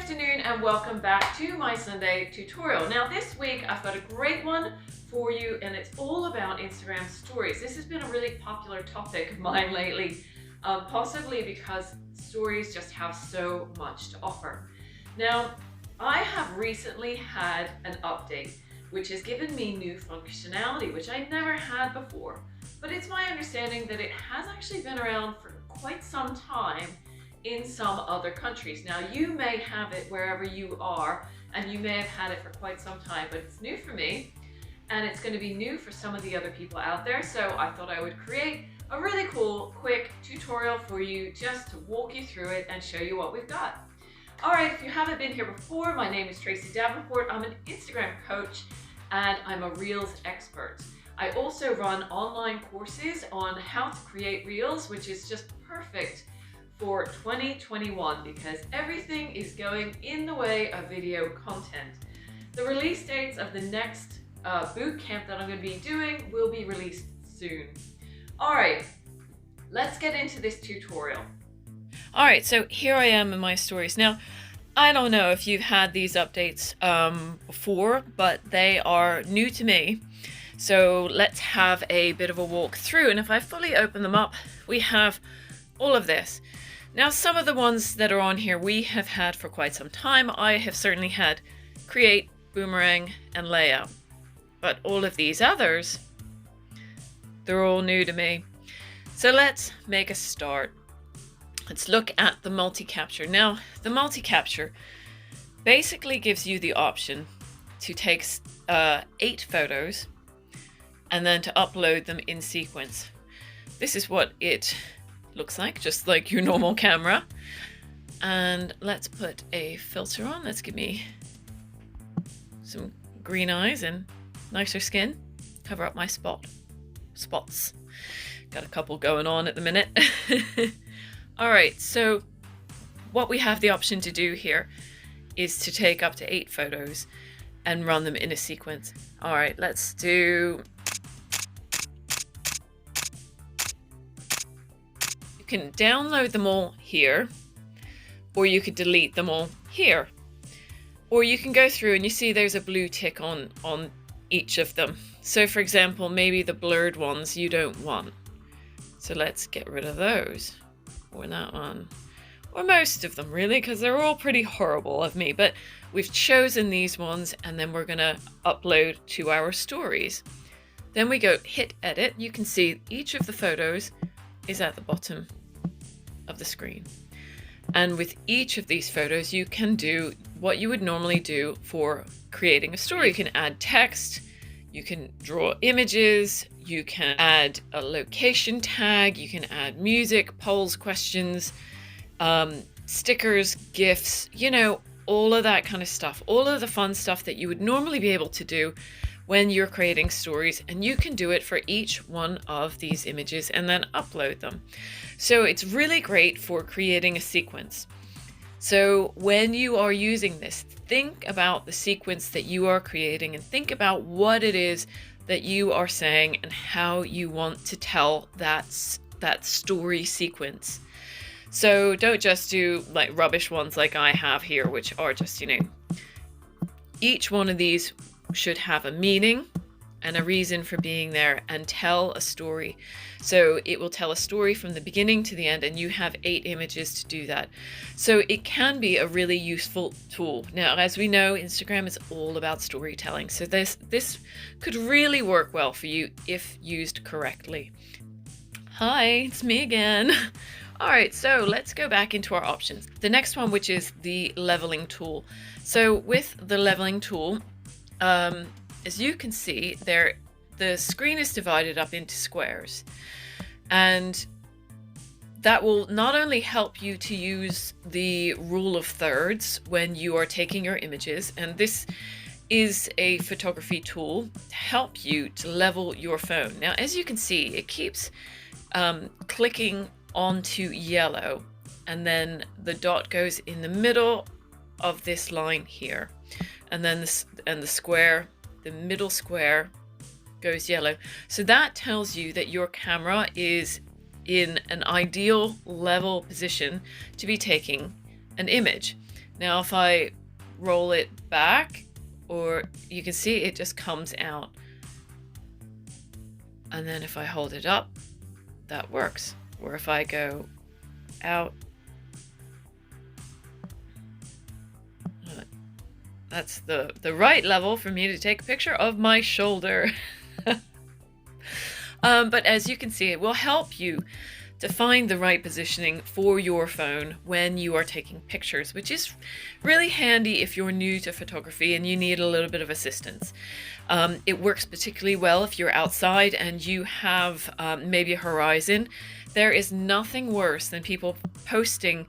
afternoon and welcome back to my Sunday tutorial. Now this week I've got a great one for you and it's all about Instagram stories. This has been a really popular topic of mine lately, possibly because stories just have so much to offer. Now I have recently had an update which has given me new functionality which I never had before, but it's my understanding that it has actually been around for quite some time in some other countries. Now you may have it wherever you are and you may have had it for quite some time, but it's new for me and it's going to be new for some of the other people out there. So I thought I would create a really cool quick tutorial for you just to walk you through it and show you what we've got. Alright, if you haven't been here before, my name is Tracy Davenport. I'm an Instagram coach and I'm a Reels expert. I also run online courses on how to create Reels, which is just perfect for 2021 because everything is going in the way of video content. The release dates of the next boot camp that I'm going to be doing will be released soon. Alright, let's get into this tutorial. Alright, so here I am in my stories. Now, I don't know if you've had these updates before, but they are new to me. So let's have a bit of a walk through, and if I fully open them up, we have all of this. Now, some of the ones that are on here we have had for quite some time. I have certainly had Create, Boomerang, and Layout. But all of these others, they're all new to me. So let's make a start. Let's look at the multi-capture. Now, the multi-capture basically gives you the option to take 8 photos and then to upload them in sequence. This is what it looks like, just like your normal camera. And let's put a filter on. Let's give me some green eyes and nicer skin. Cover up my spots. Got a couple going on at the minute. All right, so what we have the option to do here is to take up to 8 photos and run them in a sequence. All right, let's do... You can download them all here, or you could delete them all here. Or you can go through and you see there's a blue tick on each of them. So for example, maybe the blurred ones you don't want. So let's get rid of those. Or that one. Or most of them really, because they're all pretty horrible of me. But we've chosen these ones and then we're going to upload to our stories. Then we go hit edit. You can see each of the photos is at the bottom of the screen. And with each of these photos, you can do what you would normally do for creating a story. You can add text, you can draw images, you can add a location tag, you can add music, polls, questions, stickers, GIFs, you know, all of that kind of stuff. All of the fun stuff that you would normally be able to do when you're creating stories, and you can do it for each one of these images and then upload them. So it's really great for creating a sequence. So when you are using this, think about the sequence that you are creating and think about what it is that you are saying and how you want to tell that story sequence. So don't just do like rubbish ones like I have here, which are just, you know, each one of these should have a meaning and a reason for being there and tell a story. So it will tell a story from the beginning to the end, and you have 8 images to do that. So it can be a really useful tool. Now, as we know, Instagram is all about storytelling. So this could really work well for you if used correctly. Hi, it's me again. All right, so let's go back into our options. The next one, which is the leveling tool. So with the leveling tool, as you can see there, the screen is divided up into squares, and that will not only help you to use the rule of thirds when you are taking your images, and this is a photography tool to help you to level your phone. Now, as you can see, it keeps clicking onto yellow, and then the dot goes in the middle of this line here, and then the square, the middle square goes yellow. So that tells you that your camera is in an ideal level position to be taking an image. Now if I roll it back, or you can see it just comes out. And then if I hold it up, that works. Or if I go out, that's the right level for me to take a picture of my shoulder. But as you can see, it will help you to find the right positioning for your phone when you are taking pictures, which is really handy if you're new to photography and you need a little bit of assistance. It works particularly well if you're outside and you have maybe a horizon. There is nothing worse than people posting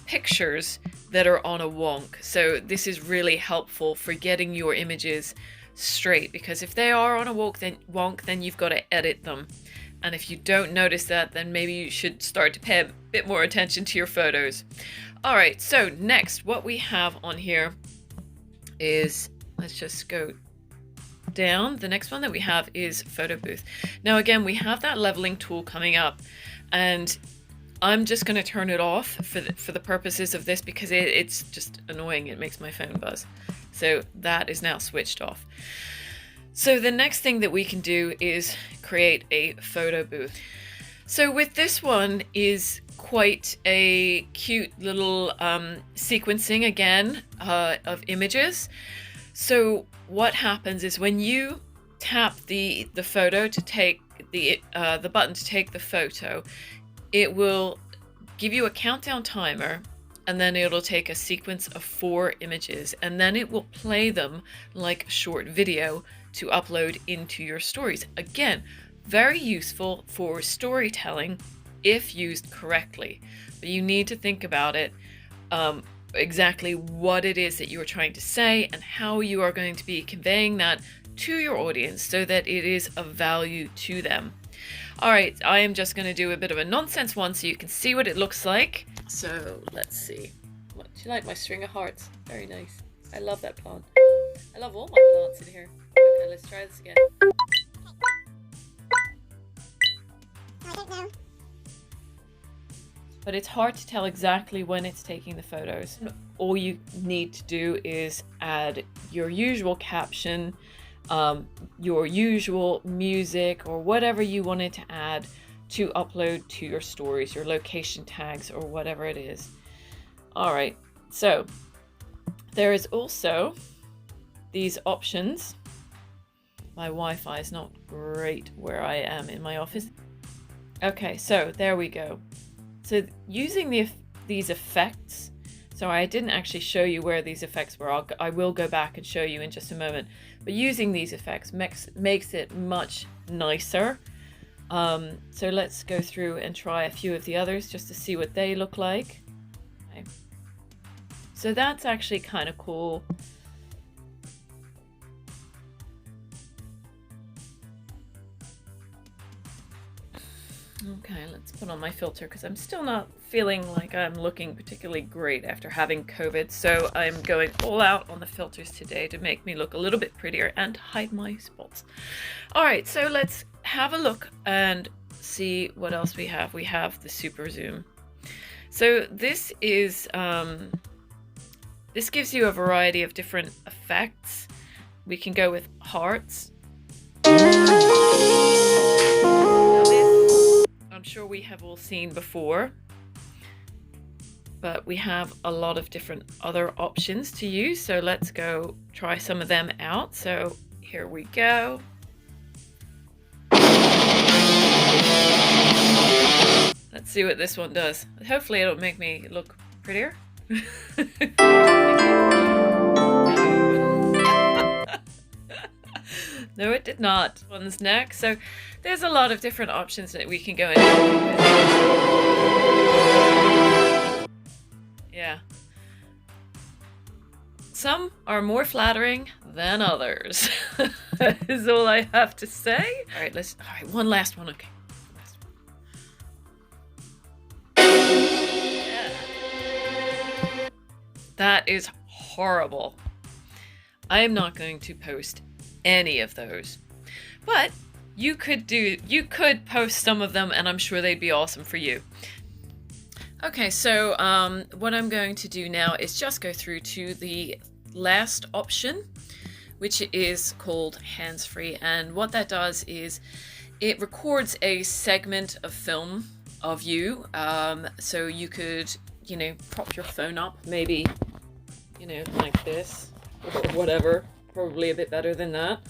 pictures that are on a wonk. So this is really helpful for getting your images straight, because if they are on a wonk, then you've got to edit them. And if you don't notice that, then maybe you should start to pay a bit more attention to your photos. All right, so next, what we have on here is, let's just go down. The next one that we have is Photo Booth. Now again, we have that leveling tool coming up, and I'm just going to turn it off for the purposes of this, because it's just annoying. It makes my phone buzz. So that is now switched off. So the next thing that we can do is create a photo booth. So with this one is quite a cute little sequencing again of images. So what happens is when you tap the photo to take the button to take the photo, it will give you a countdown timer, and then it'll take a sequence of 4 images, and then it will play them like a short video to upload into your stories. Again, very useful for storytelling if used correctly, but you need to think about it, exactly what it is that you are trying to say and how you are going to be conveying that to your audience so that it is of value to them. All right, I am just going to do a bit of a nonsense one so you can see what it looks like. So let's see. Do you like my string of hearts? Very nice. I love that plant. I love all my plants in here. Okay, let's try this again. I don't know. But it's hard to tell exactly when it's taking the photos. All you need to do is add your usual caption, your usual music, or whatever you wanted to add to upload to your stories, your location tags, or whatever it is. All right, so there is also these options. My Wi-Fi is not great where I am in my office. Okay, so there we go. So using these effects, so I didn't actually show you where these effects were. I will go back and show you in just a moment. But using these effects makes it much nicer. So let's go through and try a few of the others just to see what they look like. Okay. So that's actually kind of cool. Okay, let's put on my filter because I'm still not feeling like I'm looking particularly great after having COVID. So I'm going all out on the filters today to make me look a little bit prettier and hide my spots. All right, so let's have a look and see what else we have. We have the super zoom. So this is, this gives you a variety of different effects. We can go with hearts. I'm sure we have all seen before, but we have a lot of different other options to use. So let's go try some of them out. So here we go. Let's see what this one does. Hopefully it'll make me look prettier. No, it did not. One's next. So there's a lot of different options that we can go into. Yeah. Some are more flattering than others. That is all I have to say. All right, one last one. Okay. Yeah. That is horrible. I am not going to post any of those, but you could post some of them and I'm sure they'd be awesome for you. Okay, so what I'm going to do now is just go through to the last option, which is called hands-free. And what that does is it records a segment of film of you. So you could, prop your phone up, maybe, like this or whatever. Probably a bit better than that.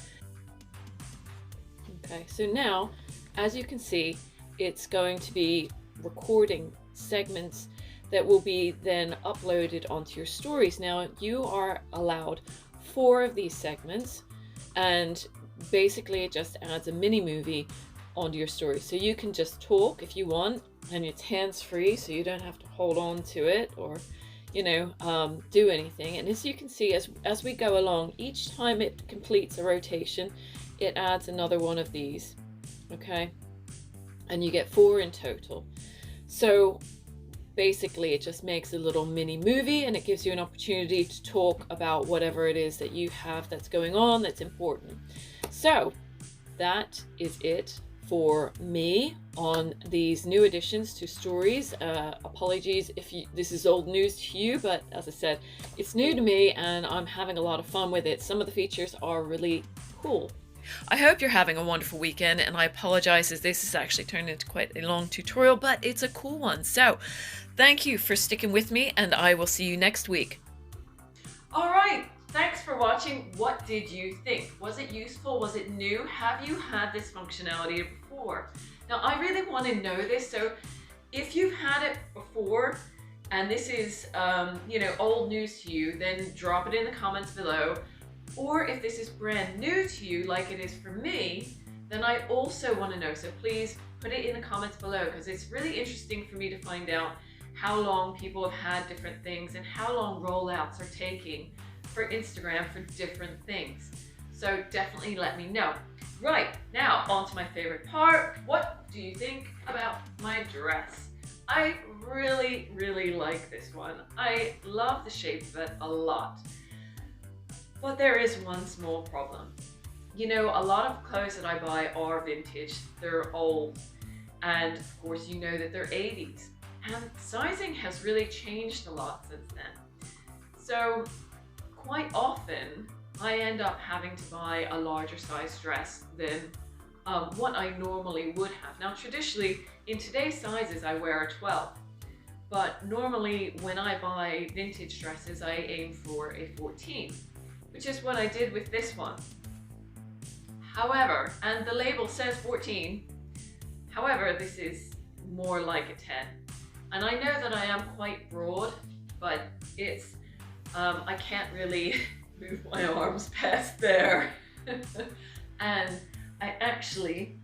Okay, so now, as you can see, it's going to be recording segments that will be then uploaded onto your stories. Now, you are allowed 4 of these segments, and basically it just adds a mini movie onto your story. So you can just talk if you want, and it's hands-free, so you don't have to hold on to it or do anything. And as you can see, as we go along, each time it completes a rotation, it adds another one of these. Okay, and you get 4 in total. So basically it just makes a little mini movie, and it gives you an opportunity to talk about whatever it is that you have that's going on that's important. So that is it for me on these new additions to stories. Apologies if this is old news to you, but as I said, it's new to me and I'm having a lot of fun with it. Some of the features are really cool. I hope you're having a wonderful weekend, and I apologize as this has actually turned into quite a long tutorial, but it's a cool one. So thank you for sticking with me, and I will see you next week. All right, thanks for watching. What did you think? Was it useful? Was it new? Have you had this functionality before? Now, I really want to know this, so if you've had it before and this is old news to you, then drop it in the comments below. Or if this is brand new to you, like it is for me, then I also want to know. So please put it in the comments below, because it's really interesting for me to find out how long people have had different things and how long rollouts are taking for Instagram for different things. So definitely let me know. Right, now on to my favorite part. What do you think about my dress? I really, really like this one. I love the shape of it a lot. But there is one small problem. A lot of clothes that I buy are vintage, they're old, and of course you know that they're 80s. And sizing has really changed a lot since then. So quite often I end up having to buy a larger size dress than what I normally would have. Now traditionally, in today's sizes, I wear a 12. But normally when I buy vintage dresses, I aim for a 14. Which is what I did with this one. However, and the label says 14, however, this is more like a 10. And I know that I am quite broad, but it's, I can't really move my arms past there. And I actually,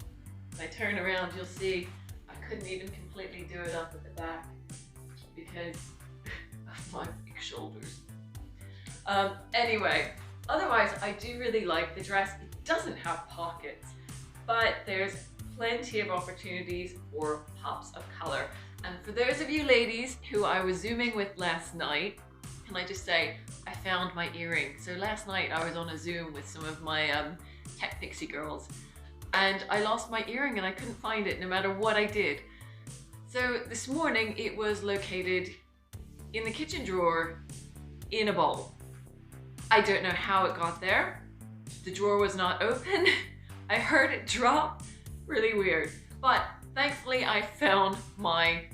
if I turn around, you'll see I couldn't even completely do it up at the back because of my big shoulders. Anyway, otherwise I do really like the dress. It doesn't have pockets, but there's plenty of opportunities for pops of color. And for those of you ladies who I was Zooming with last night, can I just say, I found my earring. So last night I was on a Zoom with some of my Tech Pixie girls, and I lost my earring and I couldn't find it no matter what I did. So this morning it was located in the kitchen drawer in a bowl. I don't know how it got there. The drawer was not open. I heard it drop. Really weird. But thankfully I found my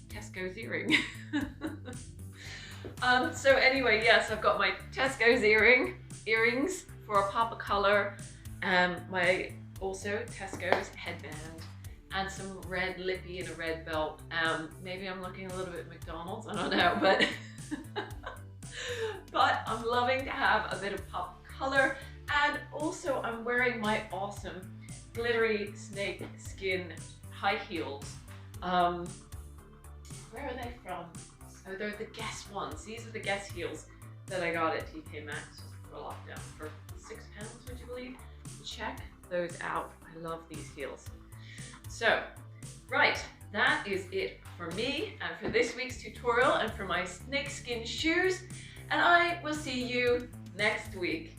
Tesco's earring. So anyway, yes, I've got my Tesco's earrings for a pop of color, my also Tesco's headband, and some red lippy and a red belt. Maybe I'm looking a little bit McDonald's, I don't know, but but I'm loving to have a bit of pop color. And also I'm wearing my awesome glittery snake skin high heels. Where are they from? Oh, they're the Guess ones. These are the Guess heels that I got at TK Maxx just for lockdown for £6, would you believe? Check those out. I love these heels. So, right, that is it for me and for this week's tutorial and for my snakeskin shoes. And I will see you next week.